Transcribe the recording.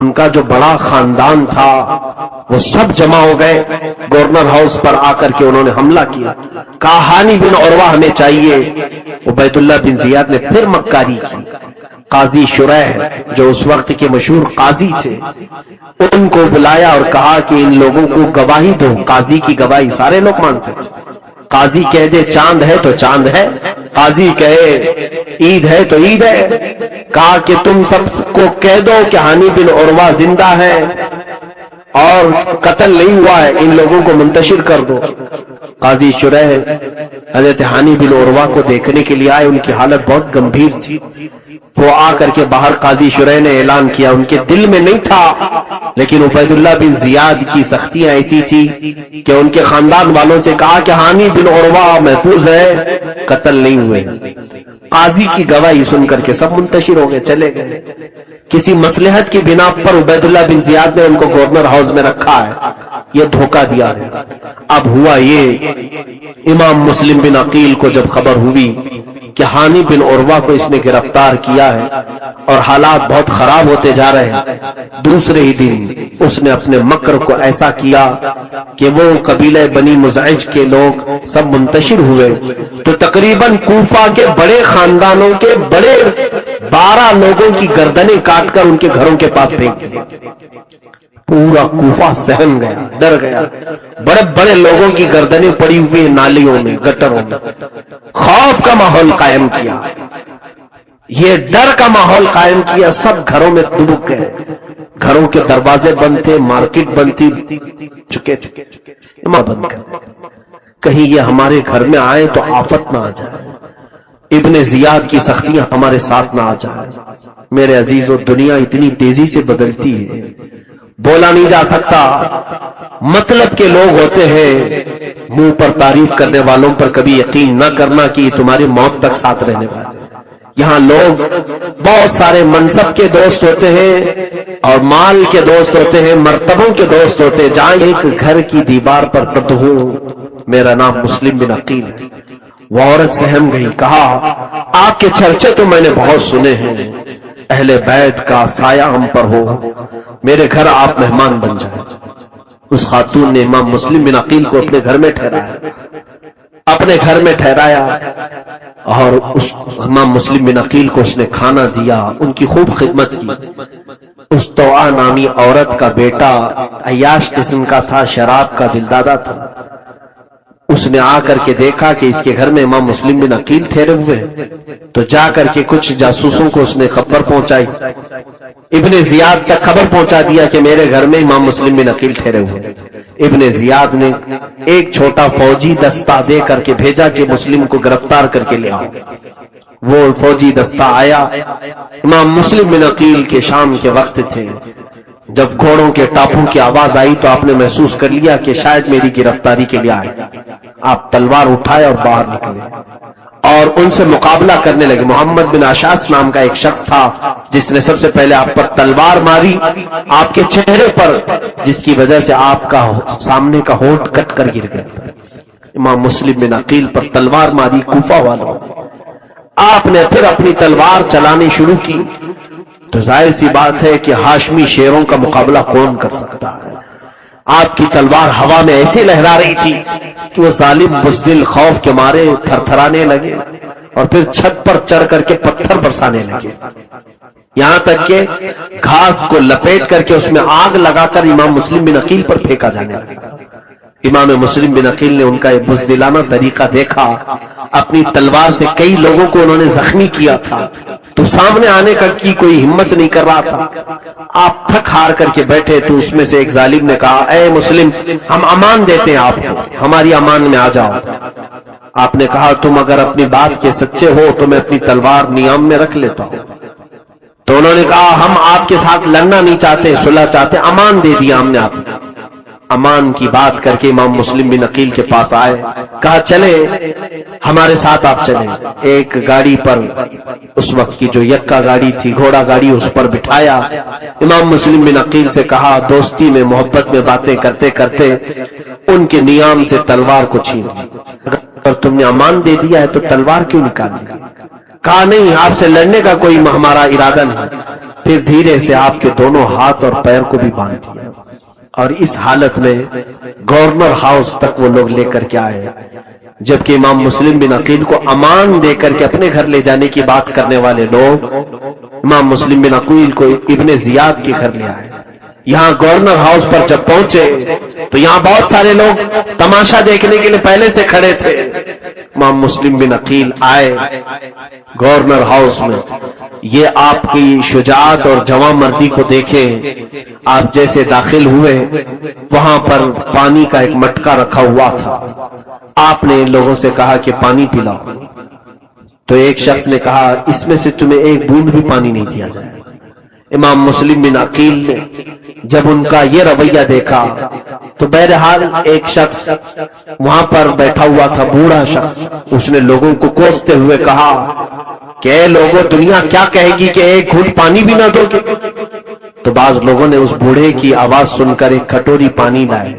ان کا جو بڑا خاندان تھا وہ سب جمع ہو گئے گورنر ہاؤس پر آ کر کے انہوں نے حملہ کیا. کہا ہانی بن عروہ ہمیں چاہیے. عبید اللہ بن زیاد نے پھر مکاری کی. قاضی شریح جو اس وقت کے مشہور قاضی تھے ان کو بلایا اور کہا کہ ان لوگوں کو گواہی دو. قاضی کی گواہی سارے لوگ مانتے تھے. قاضی کہہ دے چاند ہے تو چاند ہے, قاضی کہے عید ہے تو عید ہے. کہا کہ تم سب کو کہہ دو کہ ہانی بن عروہ زندہ ہے اور قتل نہیں ہوا ہے, ان لوگوں کو منتشر کر دو. قاضی شریح حضرت ہانی بن عروہ کو دیکھنے کے لیے آئے. ان کی حالت بہت گمبھیر تھی. وہ آ کر کے باہر قاضی شریح نے اعلان کیا. ان کے دل میں نہیں تھا لیکن عبید اللہ بن زیاد کی سختیاں ایسی تھی کہ ان کے خاندان والوں سے کہا کہ ہانی بن عروہ محفوظ ہے, قتل نہیں ہوئے. قاضی کی گواہی سن کر کے سب منتشر ہو گئے, چلے گئے. کسی مصلحت کی بنا پر عبید اللہ بن زیاد نے ان کو گورنر ہاؤس میں رکھا ہے. یہ دھوکہ دیا ہے. اب ہوا یہ, امام مسلم بن عقیل کو جب خبر ہوئی کہ ہانی بن عروہ کو اس نے گرفتار کیا ہے اور حالات بہت خراب ہوتے جا رہے ہیں, دوسرے ہی دن اس نے اپنے مکر کو ایسا کیا کہ وہ قبیلہ بنی مزعج کے لوگ سب منتشر ہوئے تو تقریباً کوفہ کے بڑے خاندانوں کے بڑے 12 لوگوں کی گردنیں کاٹ کر ان کے گھروں کے پاس پھینک دی. پورا کوفہ سہم گیا, ڈر گیا. بڑے بڑے لوگوں کی گردنیں پڑی ہوئی نالیوں میں, گٹروں میں. خوف کا ماحول قائم کیا, یہ ڈر کا ماحول قائم کیا. سب گھروں میں دبک گئے. گھروں کے دروازے بند تھے, مارکیٹ بند تھی, چکے بند کر. کہیں یہ ہمارے گھر میں آئے تو آفت نہ آ جائے, ابن زیاد کی سختیاں ہمارے ساتھ نہ آ جائے. میرے عزیزو, دنیا اتنی تیزی سے بدلتی ہے, بولا نہیں جا سکتا. مطلب کے لوگ ہوتے ہیں, منہ پر تعریف کرنے والوں پر کبھی یقین نہ کرنا کہ یہ تمہاری موت تک ساتھ رہنے والے. یہاں لوگ بہت سارے منصب کے دوست ہوتے ہیں اور مال کے دوست ہوتے ہیں, مرتبوں کے دوست ہوتے ہیں. جہاں ایک گھر کی دیوار پر قد ہوں, میرا نام مسلم بن عقیل ہے. وہ عورت سہم گئی. کہا آپ کے چرچے تو میں نے بہت سنے ہیں, اہل بیت کا سایہ ہم پر ہو, میرے گھر آپ مہمان بن جائیں. اس خاتون نے امام مسلم بن عقیل کو اپنے گھر میں ٹھہرایا, اپنے گھر میں ٹھہرایا اور اس امام مسلم بن عقیل کو اس نے کھانا دیا, ان کی خوب خدمت کی. اس توآ نامی عورت کا بیٹا عیاش قسم کا تھا, شراب کا دلدادہ تھا. اس نے آ کر کے دیکھا کہ اس کے گھر میں امام مسلم بن عقیل ٹھہرے ہوئے تو جا کر کے کچھ جاسوسوں کو اس نے خبر پہنچائی. ابن زیاد تک خبر پہنچا دیا کہ میرے گھر میں امام مسلم بن عقیل ٹھہرے ہوئے. ابن زیاد نے ایک چھوٹا فوجی دستہ دے کر کے بھیجا کہ مسلم کو گرفتار کر کے لے آؤ. وہ فوجی دستہ آیا. امام مسلم بن عقیل کے شام کے وقت تھے. جب گھوڑوں کے ٹاپوں کی آواز آئی تو آپ نے محسوس کر لیا کہ شاید میری گرفتاری کے لیے آئے. آپ تلوار اٹھائے اور باہر نکلے اور ان سے مقابلہ کرنے لگے. محمد بن اشعث نام کا ایک شخص تھا جس نے سب سے پہلے آپ پر تلوار ماری, آپ کے چہرے پر, جس کی وجہ سے آپ کا سامنے کا ہونٹ کٹ کر گر گیا. امام مسلم بن عقیل پر تلوار ماری کوفہ والوں. آپ نے پھر اپنی تلوار چلانی شروع کی تو ظاہر سی بات ہے کہ ہاشمی شیروں کا مقابلہ کون کر سکتا ہے. آپ کی تلوار ہوا میں ایسی لہرا رہی تھی کہ وہ ظالم بزدل خوف کے مارے تھر تھرانے لگے اور پھر چھت پر چڑھ کر کے پتھر برسانے لگے, یہاں تک کہ گھاس کو لپیٹ کر کے اس میں آگ لگا کر امام مسلم بن عقیل پر پھینکا جانے لگا. امام مسلم بن عقیل نے ان کا یہ بزدلانہ طریقہ دیکھا. اپنی تلوار سے کئی لوگوں کو انہوں نے زخمی کیا تھا تو سامنے آنے کی کوئی ہمت نہیں کر رہا تھا. آپ تھک ہار کر کے بیٹھے تو اس میں سے ایک ظالم نے کہا, اے مسلم, ہم امان دیتے ہیں آپ کو, ہماری امان میں آ جاؤ. آپ نے کہا تم اگر اپنی بات کے سچے ہو تو میں اپنی تلوار نیام میں رکھ لیتا ہوں. تو انہوں نے کہا ہم آپ کے ساتھ لڑنا نہیں چاہتے, صلح چاہتے. امان دے دیا ہم نے آپ کو. امان کی بات کر کے امام مسلم بن عقیل کے پاس آئے, کہا چلے ہمارے ساتھ آپ چلیں. ایک گاڑی پر, اس وقت کی جو یکا گاڑی تھی, گھوڑا گاڑی, اس پر بٹھایا. امام مسلم بن عقیل سے کہا, دوستی میں محبت میں باتیں کرتے کرتے ان کے نیام سے تلوار کو چھین لی. اگر تم نے امان دے دیا ہے تو تلوار کیوں نکال لی؟ کہا نہیں, آپ سے لڑنے کا کوئی ہمارا ارادہ نہیں. پھر دھیرے سے آپ کے دونوں ہاتھ اور پیر کو بھی باندھ دیا، اور اس حالت میں گورنر ہاؤس تک وہ لوگ لے کر کے آئے، جبکہ امام مسلم بن عقیل کو امان دے کر کے اپنے گھر لے جانے کی بات کرنے والے لوگ امام مسلم بن عقیل کو ابن زیاد کے گھر لے آئے۔ یہاں گورنر ہاؤس پر جب پہنچے تو یہاں بہت سارے لوگ تماشا دیکھنے کے لیے پہلے سے کھڑے تھے۔ امام مسلم بن عقیل آئے گورنر ہاؤس میں، یہ آپ کی شجاعت اور جواں مردی کو دیکھیں۔ آپ جیسے داخل ہوئے وہاں پر پانی کا ایک مٹکا رکھا ہوا تھا، آپ نے ان لوگوں سے کہا کہ پانی پلاؤ، تو ایک شخص نے کہا اس میں سے تمہیں ایک بوند بھی پانی نہیں دیا جائے۔ امام مسلم بن عقیل نے جب ان کا یہ رویہ دیکھا تو بہرحال ایک شخص وہاں پر بیٹھا ہوا تھا، بوڑھا شخص، اس نے لوگوں کو کوستے ہوئے کہا کہ اے لوگوں، دنیا کیا کہے گی کہ ایک گھونٹ پانی بھی نہ دو گے؟ تو بعض لوگوں نے اس بوڑھے کی آواز سن کر ایک کٹوری پانی لائے۔